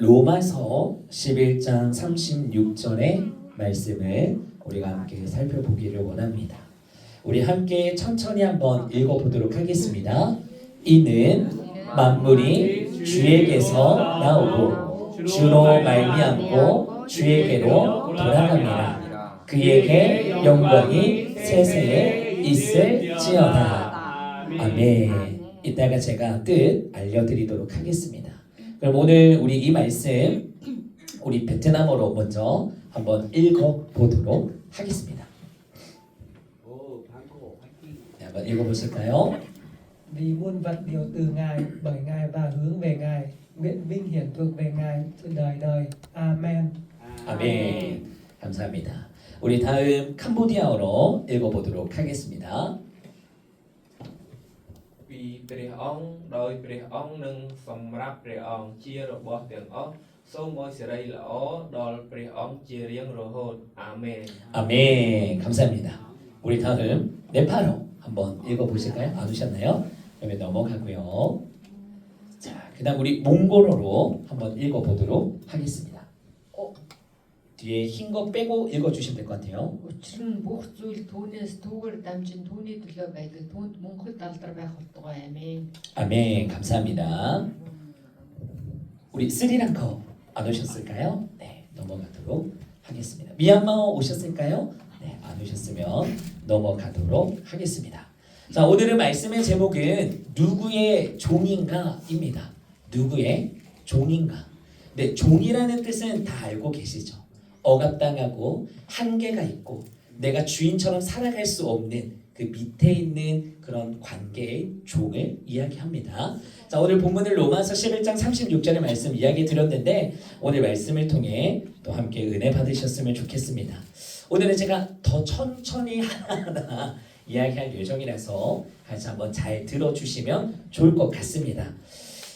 로마서 11장 36절의 말씀을 우리가 함께 살펴보기를 원합니다. 우리 함께 천천히 한번 읽어보도록 하겠습니다. 이는 만물이 주에게서 나오고 주로 말미암고 주에게로 돌아갑니다. 그에게 영광이 세세에 있을지어다. 아멘. 이따가 제가 뜻 알려드리도록 하겠습니다. 그럼 오늘 우리 이 말씀 우리 베트남어로 먼저 한번 읽어보도록 하겠습니다. 네, 한번 읽어보실까요? Vì muôn vật đều từ Ngài, bởi Ngài và hướng về Ngài, nguyện vinh hiển thuộc về Ngài từ đời đời. Amen. 아멘. 감사합니다. 우리 다음 캄보디아어로 읽어보도록 하겠습니다. Vìព្រះអង្គដោយព្រះអង្គនឹងសម្រាប់ព្រះអង្គជារបស់ទាំងអស់សូមឲ្យសិរីល្អដល់ព្រះអង្គជារៀងរហូតអាមែន 아멘. 감사합니다. 우리 다음 네팔어 한번 읽어보실까요? 안 오셨나요? 그러면 넘어가고요. 자, 그다음 우리 몽골어로 한번 읽어보도록 하겠습니다. 뒤에 흰 거 빼고 읽어주시면 될 것 같아요. Учир нь бүх зүйл түүнээс түүгээр дамжин түүний төлөө байдаг. Түүнд Монгол алдар байх болтугай амийн. 아멘. 감사합니다. 우리 스리랑카 안 오셨을까요? 네, 넘어가도록 하겠습니다. 미얀마 오셨을까요? 네, 안 오셨으면 넘어가도록 하겠습니다. 자, 오늘의 말씀의 제목은 누구의 종인가입니다. 누구의 종인가. 네, 종이라는 뜻은 다 알고 계시죠. 억압당하고 한계가 있고 내가 주인처럼 살아갈 수 없는 그 밑에 있는 그런 관계의 종을 이야기합니다. 자, 오늘 본문을 로마서 11장 36절의 말씀 이야기 드렸는데 오늘 말씀을 통해 또 함께 은혜 받으셨으면 좋겠습니다. 오늘은 제가 더 천천히 하나하나 이야기할 예정이라서 같이 한번 잘 들어주시면 좋을 것 같습니다.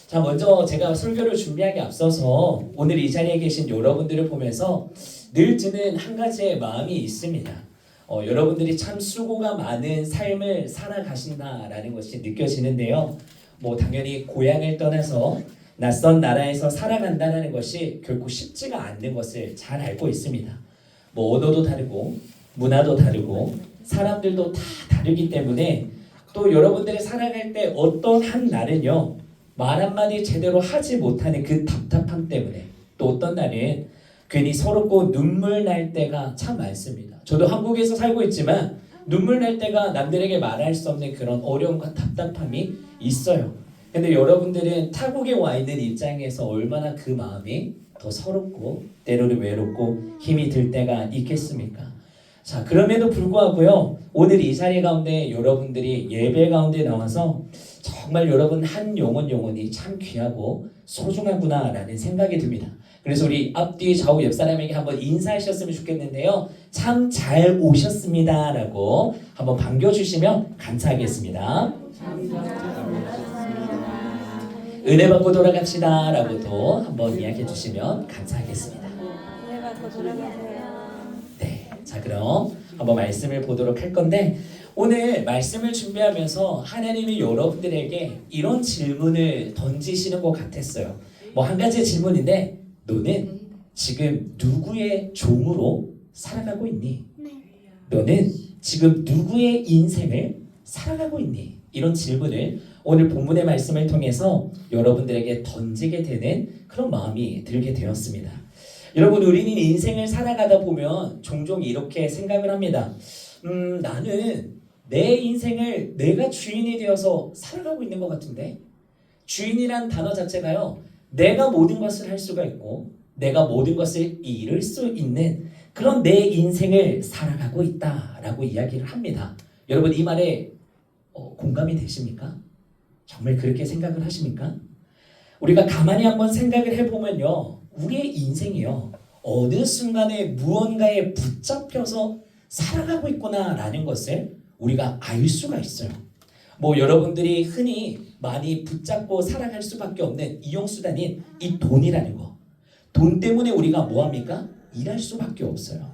자, 먼저 제가 설교를 준비하기 앞서서 오늘 이 자리에 계신 여러분들을 보면서 늘 드는 한 가지의 마음이 있습니다. 여러분들이 참 수고가 많은 삶을 살아가신다라는 것이 느껴지는데요. 뭐 당연히 고향을 떠나서 낯선 나라에서 살아간다는 것이 결코 쉽지가 않는 것을 잘 알고 있습니다. 뭐 언어도 다르고 문화도 다르고 사람들도 다 다르기 때문에 또 여러분들이 살아갈 때 어떤 한 날은요 말 한마디 제대로 하지 못하는 그 답답함 때문에 또 어떤 날은 괜히 서럽고 눈물 날 때가 참 많습니다. 저도 한국에서 살고 있지만 눈물 날 때가 남들에게 말할 수 없는 그런 어려움과 답답함이 있어요. 근데 여러분들은 타국에 와 있는 입장에서 얼마나 그 마음이 더 서럽고 때로는 외롭고 힘이 들 때가 있겠습니까? 자, 그럼에도 불구하고요. 오늘 이 자리 가운데 여러분들이 예배 가운데 나와서 정말 여러분 한 영혼이 참 귀하고 소중하구나라는 생각이 듭니다. 그래서 우리 앞뒤 좌우 옆 사람에게 한번 인사하셨으면 좋겠는데요. 참 잘 오셨습니다라고 한번 반겨주시면 감사하겠습니다. 은혜 받고 돌아갑시다라고도 한번 이야기해 주시면 감사하겠습니다. 은혜 받고 돌아가세요. 네, 자 그럼 한번 말씀을 보도록 할 건데 오늘 말씀을 준비하면서 하나님이 여러분들에게 이런 질문을 던지시는 것 같았어요. 뭐 한 가지 질문인데 너는 지금 누구의 종으로 살아가고 있니? 너는 지금 누구의 인생을 살아가고 있니? 이런 질문을 오늘 본문의 말씀을 통해서 여러분들에게 던지게 되는 그런 마음이 들게 되었습니다. 여러분 우리는 인생을 살아가다 보면 종종 이렇게 생각을 합니다. 나는 내 인생을 내가 주인이 되어서 살아가고 있는 것 같은데 주인이란 단어 자체가요 내가 모든 것을 할 수가 있고 내가 모든 것을 이룰 수 있는 그런 내 인생을 살아가고 있다라고 이야기를 합니다. 여러분 이 말에 공감이 되십니까? 정말 그렇게 생각을 하십니까? 우리가 가만히 한번 생각을 해보면요 우리의 인생이요 어느 순간에 무언가에 붙잡혀서 살아가고 있구나라는 것을 우리가 알 수가 있어요. 뭐 여러분들이 흔히 많이 붙잡고 살아갈 수밖에 없는 이용수단인 이 돈이라는 거. 돈 때문에 우리가 뭐합니까? 일할 수밖에 없어요.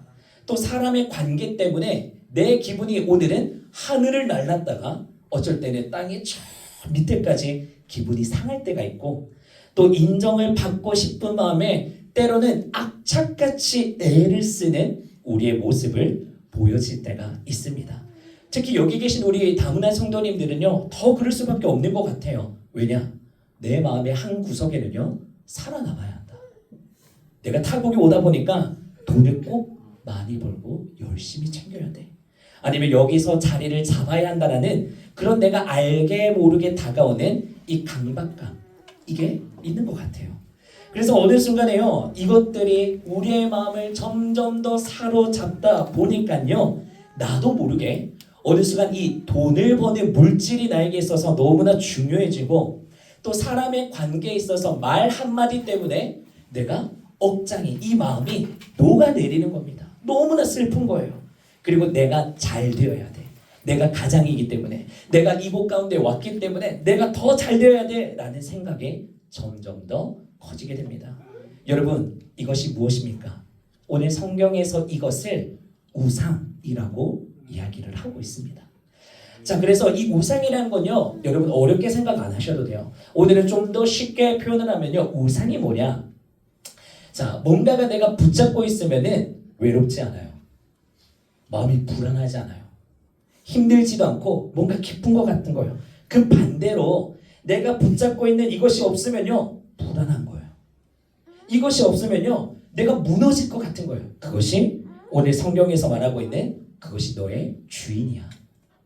또 사람의 관계 때문에 내 기분이 오늘은 하늘을 날랐다가 어쩔 때는 땅에 저 밑에까지 기분이 상할 때가 있고 또 인정을 받고 싶은 마음에 때로는 악착같이 애를 쓰는 우리의 모습을 보여질 때가 있습니다. 특히 여기 계신 우리 다문화 성도님들은요, 더 그럴 수밖에 없는 것 같아요. 왜냐? 내 마음의 한 구석에는요, 살아남아야 한다. 내가 타국이 오다 보니까 돈을 꼭 많이 벌고 열심히 챙겨야 돼. 아니면 여기서 자리를 잡아야 한다라는 그런 내가 알게 모르게 다가오는 이 강박감, 이게 있는 것 같아요. 그래서 어느 순간에요, 이것들이 우리의 마음을 점점 더 사로잡다 보니까요, 나도 모르게 어느 순간 이 돈을 버는 물질이 나에게 있어서 너무나 중요해지고, 또 사람의 관계에 있어서 말 한마디 때문에 내가 억장이, 이 마음이 녹아내리는 겁니다. 너무나 슬픈 거예요. 그리고 내가 잘 되어야 돼. 내가 가장이기 때문에, 내가 이곳 가운데 왔기 때문에 내가 더 잘 되어야 돼 라는 생각이 점점 더 커지게 됩니다. 여러분, 이것이 무엇입니까? 오늘 성경에서 이것을 우상이라고 이야기를 하고 있습니다. 자, 그래서 이 우상이라는 건요, 여러분 어렵게 생각 안 하셔도 돼요. 오늘은 좀 더 쉽게 표현을 하면요, 우상이 뭐냐? 자, 뭔가가 내가 붙잡고 있으면은 외롭지 않아요. 마음이 불안하지 않아요. 힘들지도 않고 뭔가 기쁜 것 같은 거예요. 그 반대로 내가 붙잡고 있는 이것이 없으면요, 불안한 거예요. 이것이 없으면요, 내가 무너질 것 같은 거예요. 그것이 오늘 성경에서 말하고 있는 그것이 너의 주인이야.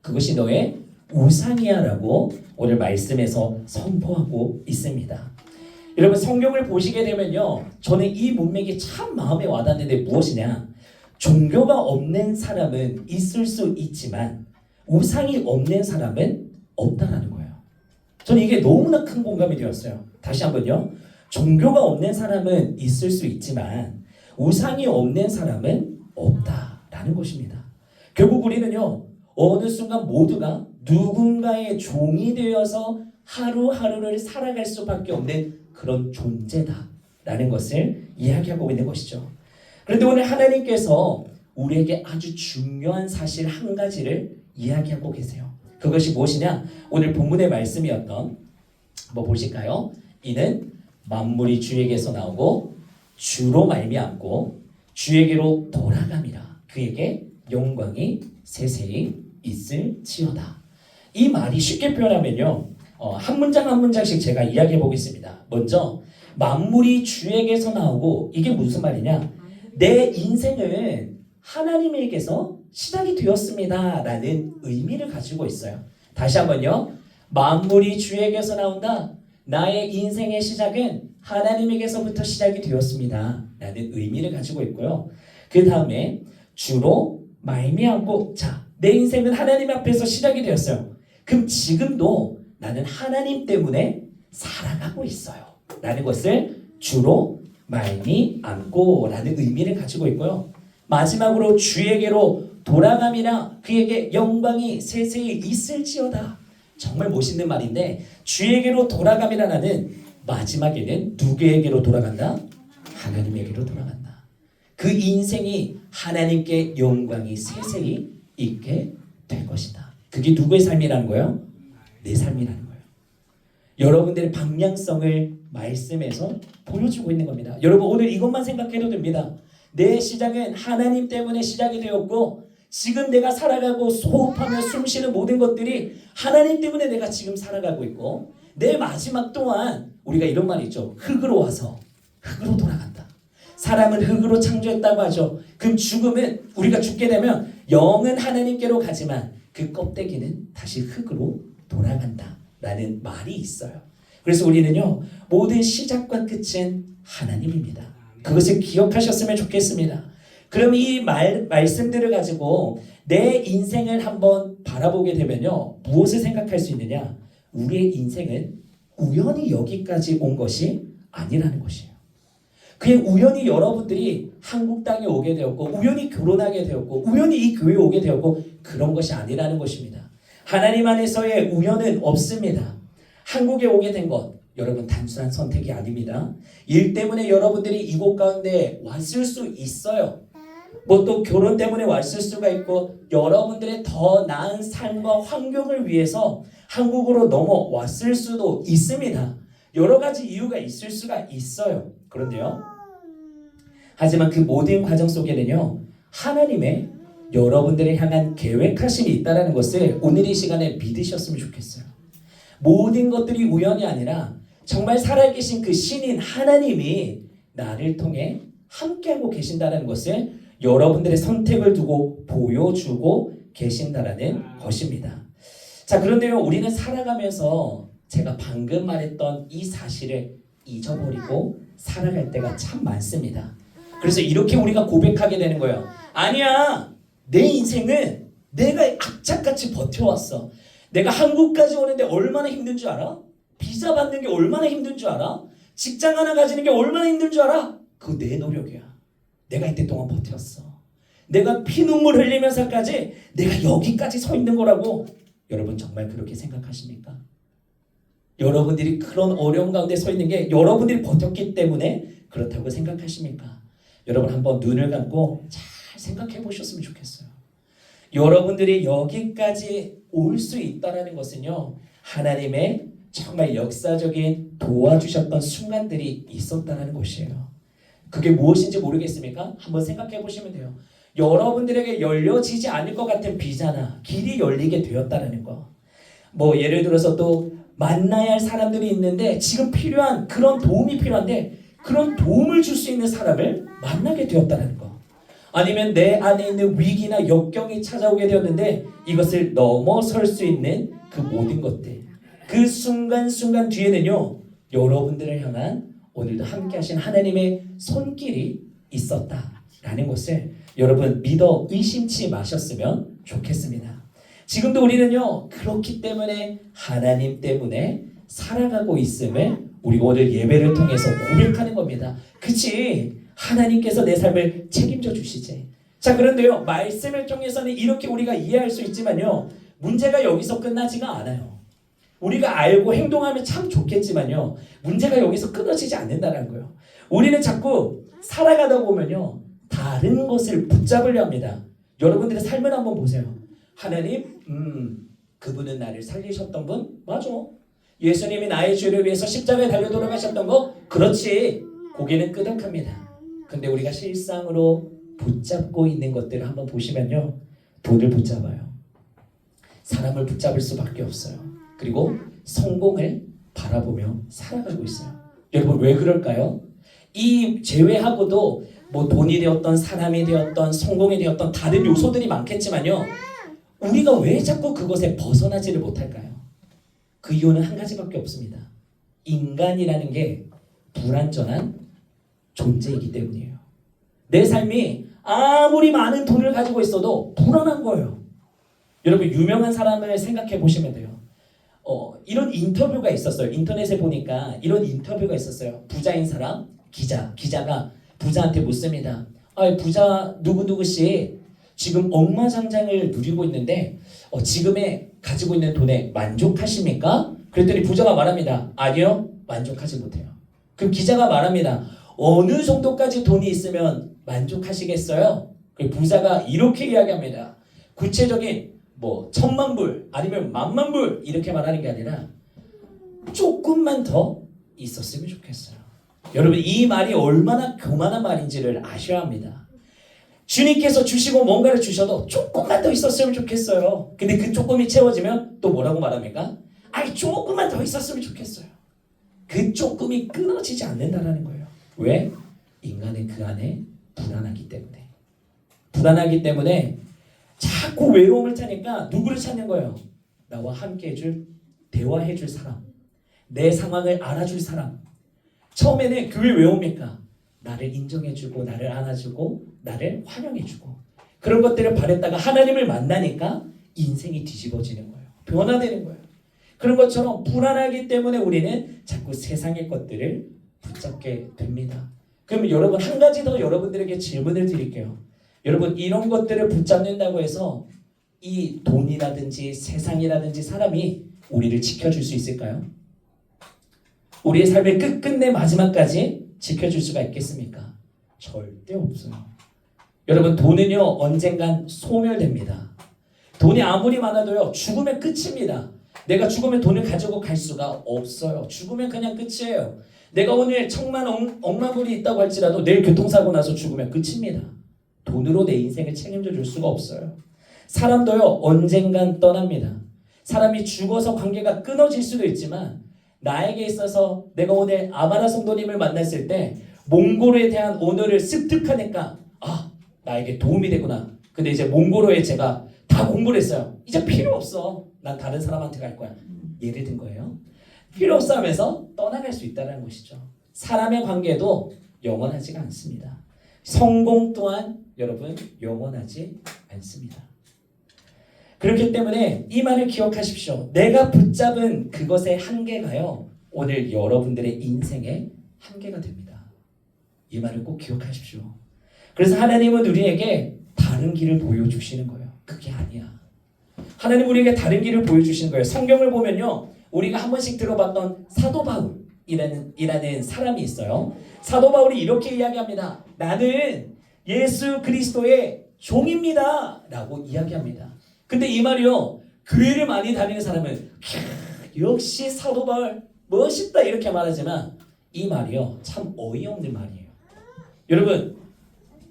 그것이 너의 우상이야 라고 오늘 말씀에서 선포하고 있습니다. 여러분, 성경을 보시게 되면요, 저는 이 문맥이 참 마음에 와닿는데 무엇이냐? 종교가 없는 사람은 있을 수 있지만 우상이 없는 사람은 없다라는 거예요. 저는 이게 너무나 큰 공감이 되었어요. 다시 한번요. 종교가 없는 사람은 있을 수 있지만 우상이 없는 사람은 없다라는 것입니다. 결국 우리는요, 어느 순간 모두가 누군가의 종이 되어서 하루하루를 살아갈 수밖에 없는 그런 존재다라는 것을 이야기하고 있는 것이죠. 그런데 오늘 하나님께서 우리에게 아주 중요한 사실 한 가지를 이야기하고 계세요. 그것이 무엇이냐? 오늘 본문의 말씀이었던, 뭐 보실까요? 이는 만물이 주에게서 나오고 주로 말미암고 주에게로 돌아감이라. 그에게 영광이 세세히 있을지어다. 이 말이 쉽게 표현하면요, 한 문장 한 문장씩 제가 이야기해 보겠습니다. 먼저 만물이 주에게서 나오고, 이게 무슨 말이냐? 내 인생은 하나님에게서 시작이 되었습니다 라는 의미를 가지고 있어요. 다시 한번요. 만물이 주에게서 나온다. 나의 인생의 시작은 하나님에게서부터 시작이 되었습니다 라는 의미를 가지고 있고요. 그 다음에 주로 말미암고, 자, 내 인생은 하나님 앞에서 시작이 되었어요. 그럼 지금도 나는 하나님 때문에 살아가고 있어요 라는 것을 주로 말미암고 라는 의미를 가지고 있고요. 마지막으로 주에게로 돌아감이라. 그에게 영광이 세세히 있을지어다. 정말 멋있는 말인데, 주에게로 돌아감이라는 마지막에는 누구에게로 돌아간다? 하나님에게로 돌아간다. 그 인생이 하나님께 영광이 세세히 있게 될 것이다. 그게 누구의 삶이라는 거예요? 내 삶이라는 거예요. 여러분들의 방향성을 말씀에서 보여주고 있는 겁니다. 여러분, 오늘 이것만 생각해도 됩니다. 내 시작은 하나님 때문에 시작이 되었고, 지금 내가 살아가고 호흡하며 숨쉬는 모든 것들이 하나님 때문에 내가 지금 살아가고 있고, 내 마지막 또한 우리가 이런 말이 있죠. 흙으로 와서 흙으로 돌아간다. 사람은 흙으로 창조했다고 하죠. 그럼 죽음은, 우리가 죽게 되면 영은 하나님께로 가지만 그 껍데기는 다시 흙으로 돌아간다 라는 말이 있어요. 그래서 우리는요, 모든 시작과 끝은 하나님입니다. 그것을 기억하셨으면 좋겠습니다. 그럼 이 말씀들을 가지고 내 인생을 한번 바라보게 되면요, 무엇을 생각할 수 있느냐? 우리의 인생은 우연히 여기까지 온 것이 아니라는 것이에요. 그냥 우연히 여러분들이 한국 땅에 오게 되었고, 우연히 결혼하게 되었고, 우연히 이 교회에 오게 되었고, 그런 것이 아니라는 것입니다. 하나님 안에서의 우연은 없습니다. 한국에 오게 된 것, 여러분 단순한 선택이 아닙니다. 일 때문에 여러분들이 이곳 가운데 왔을 수 있어요. 뭐 또 결혼 때문에 왔을 수가 있고, 여러분들의 더 나은 삶과 환경을 위해서 한국으로 넘어왔을 수도 있습니다. 여러 가지 이유가 있을 수가 있어요. 그런데요. 하지만 그 모든 과정 속에는요. 하나님의 여러분들을 향한 계획하심이 있다는 것을 오늘 이 시간에 믿으셨으면 좋겠어요. 모든 것들이 우연이 아니라 정말 살아계신 그 신인 하나님이 나를 통해 함께하고 계신다는 것을 여러분들의 선택을 두고 보여주고 계신다라는 것입니다. 자, 그런데요, 우리는 살아가면서 제가 방금 말했던 이 사실을 잊어버리고 살아갈 때가 참 많습니다. 그래서 이렇게 우리가 고백하게 되는 거예요. 아니야, 내 인생은 내가 악착같이 버텨왔어. 내가 한국까지 오는데 얼마나 힘든 줄 알아? 비자 받는 게 얼마나 힘든 줄 알아? 직장 하나 가지는 게 얼마나 힘든 줄 알아? 그거 내 노력이야. 내가 이때 동안 버텼어. 내가 피눈물 흘리면서까지 내가 여기까지 서 있는 거라고. 여러분 정말 그렇게 생각하십니까? 여러분들이 그런 어려운 가운데 서 있는 게 여러분들이 버텼기 때문에 그렇다고 생각하십니까? 여러분 한번 눈을 감고 잘 생각해 보셨으면 좋겠어요. 여러분들이 여기까지 올 수 있다는 것은요, 하나님의 정말 역사적인 도와주셨던 순간들이 있었다는 것이에요. 그게 무엇인지 모르겠습니까? 한번 생각해 보시면 돼요. 여러분들에게 열려지지 않을 것 같은 비자나 길이 열리게 되었다는 거. 뭐 예를 들어서 또 만나야 할 사람들이 있는데 지금 필요한 그런 도움이 필요한데 그런 도움을 줄 수 있는 사람을 만나게 되었다는 거. 아니면 내 안에 있는 위기나 역경이 찾아오게 되었는데 이것을 넘어설 수 있는 그 모든 것들. 그 순간순간 뒤에는요, 여러분들을 향한 오늘도 함께 하신 하나님의 손길이 있었다라는 것을 여러분 믿어 의심치 마셨으면 좋겠습니다. 지금도 우리는요, 그렇기 때문에 하나님 때문에 살아가고 있음을 우리가 오늘 예배를 통해서 고백하는 겁니다. 그치? 하나님께서 내 삶을 책임져 주시지. 자, 그런데요, 말씀을 통해서는 이렇게 우리가 이해할 수 있지만요, 문제가 여기서 끝나지가 않아요. 우리가 알고 행동하면 참 좋겠지만요, 문제가 여기서 끊어지지 않는다는 거예요. 우리는 자꾸 살아가다 보면요, 다른 것을 붙잡으려 합니다. 여러분들의 삶을 한번 보세요. 하나님, 그분은 나를 살리셨던 분? 맞아. 예수님이 나의 죄를 위해서 십자가에 달려 돌아가셨던 거? 그렇지. 고개는 끄덕합니다. 근데 우리가 실상으로 붙잡고 있는 것들을 한번 보시면요, 돈을 붙잡아요. 사람을 붙잡을 수밖에 없어요. 그리고 성공을 바라보며 살아가고 있어요. 여러분 왜 그럴까요? 이 제외하고도 뭐 돈이 되었던 사람이 되었던 성공이 되었던 다른 요소들이 많겠지만요, 우리가 왜 자꾸 그것에 벗어나지를 못할까요? 그 이유는 한 가지밖에 없습니다. 인간이라는 게 불완전한 존재이기 때문이에요. 내 삶이 아무리 많은 돈을 가지고 있어도 불안한 거예요. 여러분 유명한 사람을 생각해 보시면 돼요. 이런 인터뷰가 있었어요. 인터넷에 보니까 이런 인터뷰가 있었어요. 부자인 사람, 기자가 부자한테 묻습니다. 부자 누구누구씨 지금 억만장자를 누리고 있는데 지금의 가지고 있는 돈에 만족하십니까? 그랬더니 부자가 말합니다. 아니요, 만족하지 못해요. 그럼 기자가 말합니다. 어느 정도까지 돈이 있으면 만족하시겠어요? 그 부자가 이렇게 이야기합니다. 구체적인 뭐 1000만 불 아니면 10,000,000 불 이렇게 말하는 게 아니라 조금만 더 있었으면 좋겠어요. 여러분 이 말이 얼마나 교만한 말인지를 아셔야 합니다. 주님께서 주시고 뭔가를 주셔도 조금만 더 있었으면 좋겠어요. 근데 그 조금이 채워지면 또 뭐라고 말합니까? 조금만 더 있었으면 좋겠어요. 그 조금이 끊어지지 않는다라는 거예요. 왜? 인간은 그 안에 불안하기 때문에. 불안하기 때문에 자꾸 외로움을 타니까 누구를 찾는 거예요? 나와 함께 해줄, 대화해줄 사람, 내 상황을 알아줄 사람. 처음에는 그게 왜 옵니까? 나를 인정해주고 나를 안아주고 나를 환영해주고 그런 것들을 바랬다가 하나님을 만나니까 인생이 뒤집어지는 거예요. 변화되는 거예요. 그런 것처럼 불안하기 때문에 우리는 자꾸 세상의 것들을 붙잡게 됩니다. 그럼 여러분 한 가지 더 여러분들에게 질문을 드릴게요. 여러분 이런 것들을 붙잡는다고 해서 이 돈이라든지 세상이라든지 사람이 우리를 지켜줄 수 있을까요? 우리의 삶의 끝끝내 마지막까지 지켜줄 수가 있겠습니까? 절대 없어요. 여러분 돈은요 언젠간 소멸됩니다. 돈이 아무리 많아도요 죽으면 끝입니다. 내가 죽으면 돈을 가지고 갈 수가 없어요. 죽으면 그냥 끝이에요. 내가 오늘 천만 억만 불이 있다고 할지라도 내일 교통사고 나서 죽으면 끝입니다. 돈으로 내 인생을 책임져 줄 수가 없어요. 사람도요 언젠간 떠납니다. 사람이 죽어서 관계가 끊어질 수도 있지만 나에게 있어서 내가 오늘 아마라 성도님을 만났을 때 몽골에 대한 언어를 습득하니까 아 나에게 도움이 되구나. 근데 이제 몽골어에 제가 다 공부를 했어요. 이제 필요 없어. 난 다른 사람한테 갈 거야. 예를 든 거예요. 필요 없어 하면서 떠나갈 수 있다는 것이죠. 사람의 관계도 영원하지가 않습니다. 성공 또한 여러분 영원하지 않습니다. 그렇기 때문에 이 말을 기억하십시오. 내가 붙잡은 그것의 한계가요 오늘 여러분들의 인생의 한계가 됩니다. 이 말을 꼭 기억하십시오. 그래서 하나님은 우리에게 다른 길을 보여주시는 거예요. 그게 아니야. 하나님 우리에게 다른 길을 보여주시는 거예요. 성경을 보면요 우리가 한 번씩 들어봤던 사도 바울이라는 사람이 있어요. 사도 바울이 이렇게 이야기합니다. 나는 예수 그리스도의 종입니다 라고 이야기합니다. 근데 이 말이요 교회를 많이 다니는 사람은 역시 사도 바울 멋있다 이렇게 말하지만 이 말이요 참 어이없는 말이에요. 여러분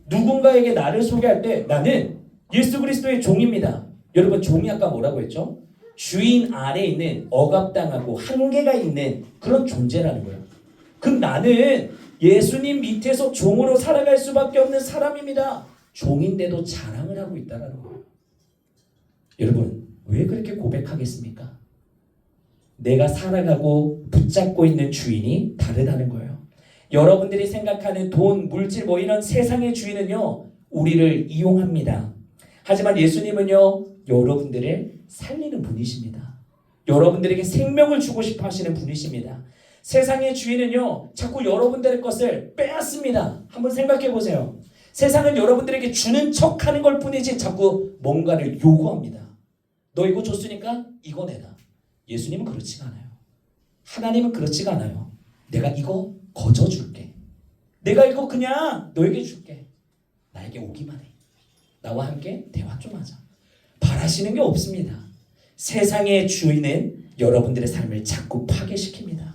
누군가에게 나를 소개할 때 나는 예수 그리스도의 종입니다. 여러분 종이 아까 뭐라고 했죠? 주인 아래 있는 억압당하고 한계가 있는 그런 존재라는 거예요. 그럼 나는 예수님 밑에서 종으로 살아갈 수밖에 없는 사람입니다. 종인데도 자랑을 하고 있다는 거예요. 여러분 왜 그렇게 고백하겠습니까? 내가 살아가고 붙잡고 있는 주인이 다르다는 거예요. 여러분들이 생각하는 돈, 물질 뭐 이런 세상의 주인은요 우리를 이용합니다. 하지만 예수님은요 여러분들을 살리는 분이십니다. 여러분들에게 생명을 주고 싶어 하시는 분이십니다. 세상의 주인은요 자꾸 여러분들의 것을 빼앗습니다. 한번 생각해 보세요. 세상은 여러분들에게 주는 척하는 걸 뿐이지 자꾸 뭔가를 요구합니다. 너 이거 줬으니까 이거 내놔. 예수님은 그렇지가 않아요. 하나님은 그렇지가 않아요. 내가 이거 거저 줄게. 내가 이거 그냥 너에게 줄게. 나에게 오기만 해. 나와 함께 대화 좀 하자. 바라시는 게 없습니다. 세상의 주인은 여러분들의 삶을 자꾸 파괴시킵니다.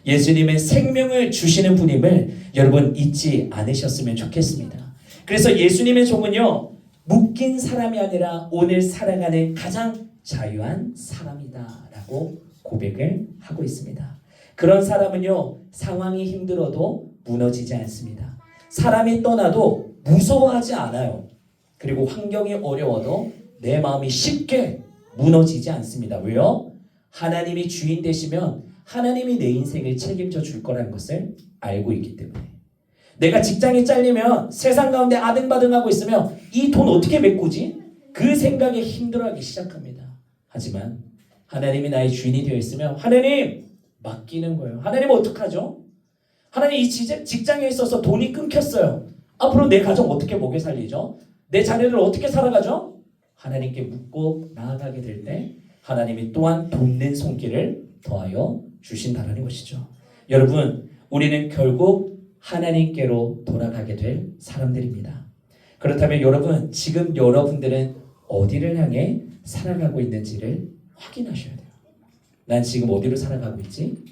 예수님은 생명을 주시는 분임을 여러분 잊지 않으셨으면 좋겠습니다. 그래서 예수님의 종은요 묶인 사람이 아니라 오늘 살아가는 가장 자유한 사람이다 라고 고백을 하고 있습니다. 그런 사람은요 상황이 힘들어도 무너지지 않습니다. 사람이 떠나도 무서워하지 않아요. 그리고 환경이 어려워도 내 마음이 쉽게 무너지지 않습니다. 왜요? 하나님이 주인 되시면 하나님이 내 인생을 책임져 줄 거라는 것을 알고 있기 때문에. 내가 직장이 잘리면 세상 가운데 아등바등하고 있으면 이 돈 어떻게 메꾸지? 그 생각에 힘들어하기 시작합니다. 하지만 하나님이 나의 주인이 되어 있으면 하나님 맡기는 거예요. 하나님 어떡하죠? 하나님 이 직장에 있어서 돈이 끊겼어요. 앞으로 내 가정 어떻게 먹여 살리죠? 내 자녀를 어떻게 살아가죠? 하나님께 묻고 나아가게 될 때 하나님이 또한 돕는 손길을 더하여 주신다는 것이죠. 여러분 우리는 결국 하나님께로 돌아가게 될 사람들입니다. 그렇다면 여러분 지금 여러분들은 어디를 향해 살아가고 있는지를 확인하셔야 돼요. 난 지금 어디로 살아가고 있지?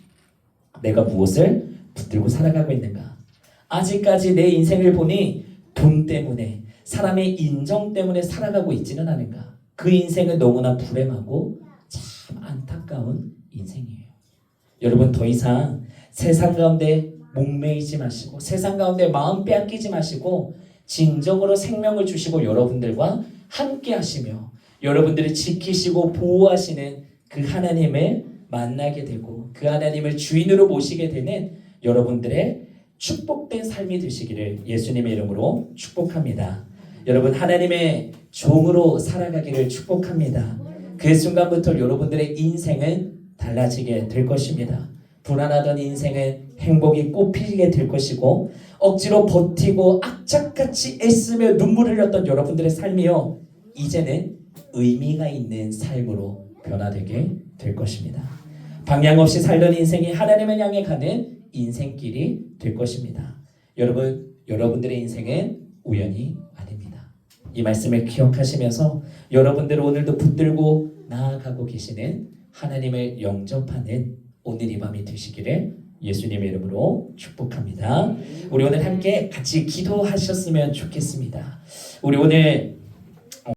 내가 무엇을 붙들고 살아가고 있는가? 아직까지 내 인생을 보니 돈 때문에 사람의 인정 때문에 살아가고 있지는 않은가? 그 인생은 너무나 불행하고 참 안타까운 인생이에요. 여러분 더 이상 세상 가운데 목매이지 마시고 세상 가운데 마음 빼앗기지 마시고 진정으로 생명을 주시고 여러분들과 함께 하시며 여러분들을 지키시고 보호하시는 그 하나님을 만나게 되고 그 하나님을 주인으로 모시게 되는 여러분들의 축복된 삶이 되시기를 예수님의 이름으로 축복합니다. 여러분 하나님의 종으로 살아가기를 축복합니다. 그 순간부터 여러분들의 인생은 달라지게 될 것입니다. 불안하던 인생은 행복이 꽃피게 될 것이고 억지로 버티고 악착같이 애쓰며 눈물 흘렸던 여러분들의 삶이요 이제는 의미가 있는 삶으로 변화되게 될 것입니다. 방향 없이 살던 인생이 하나님을 향해 가는 인생길이 될 것입니다. 여러분, 여러분들의 인생은 우연이 아닙니다. 이 말씀을 기억하시면서 여러분들 오늘도 붙들고 나아가고 계시는 하나님을 영접하는 오늘 이 밤이 되시기를 예수님의 이름으로 축복합니다. 우리 오늘 함께 같이 기도하셨으면 좋겠습니다. 우리 오늘